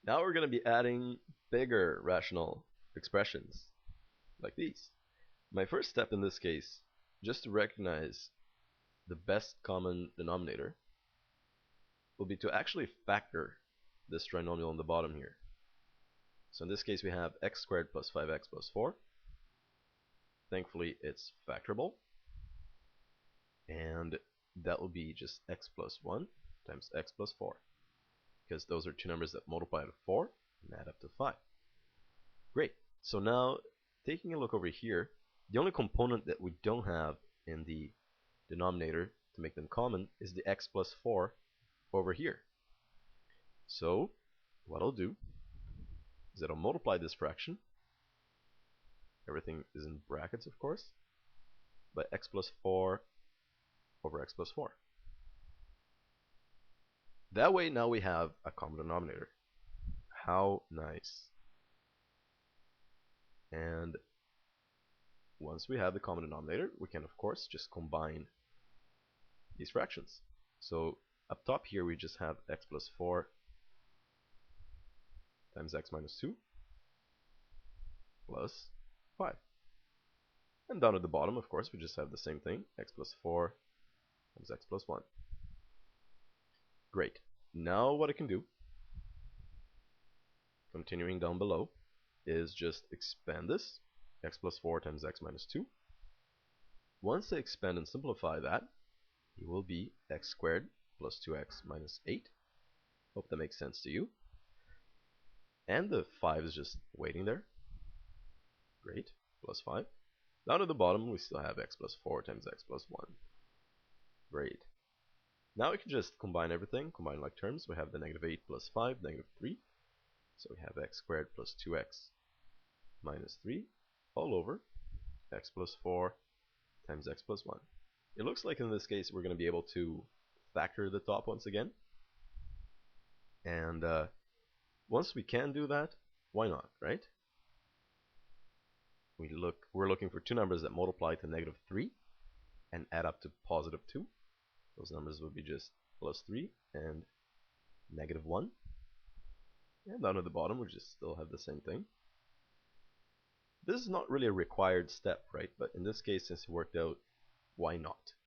Now we're going to be adding bigger rational expressions, like these. My first step in this case, just to recognize the best common denominator, will be to actually factor this trinomial on the bottom here. So in this case we have x squared plus 5x plus 4. Thankfully it's factorable. And that will be just x plus 1 times x plus 4. Because those are two numbers that multiply to 4 and add up to 5. Great. So now, taking a look over here, the only component that we don't have in the denominator to make them common is the x plus 4 over here. So what I'll do is that I'll multiply this fraction. Everything is in brackets, of course, by x plus 4 over x plus 4. That way now we have a common denominator. How nice. And once we have the common denominator, we can of course just combine these fractions. So up top here we just have x plus 4 times x minus 2 plus 5. And down at the bottom, of course, we just have the same thing, x plus 4 times x plus 1. Great. Now what I can do, continuing down below, is just expand this, x plus 4 times x minus 2. Once I expand and simplify that, it will be x squared plus 2x minus 8. Hope that makes sense to you. And the 5 is just waiting there. Great, plus 5. Down at the bottom, we still have x plus 4 times x plus 1. Great. Now we can just combine everything, combine like terms. We have the negative 8 plus 5, negative 3. So we have x squared plus 2x minus 3 all over x plus 4 times x plus 1. It looks like in this case we're going to be able to factor the top once again. And once we can do that, why not, right? We're looking for two numbers that multiply to negative 3 and add up to positive 2. Those numbers would be just plus 3 and negative 1. And down at the bottom we just still have the same thing. This is not really a required step, right? But in this case, since it worked out, why not?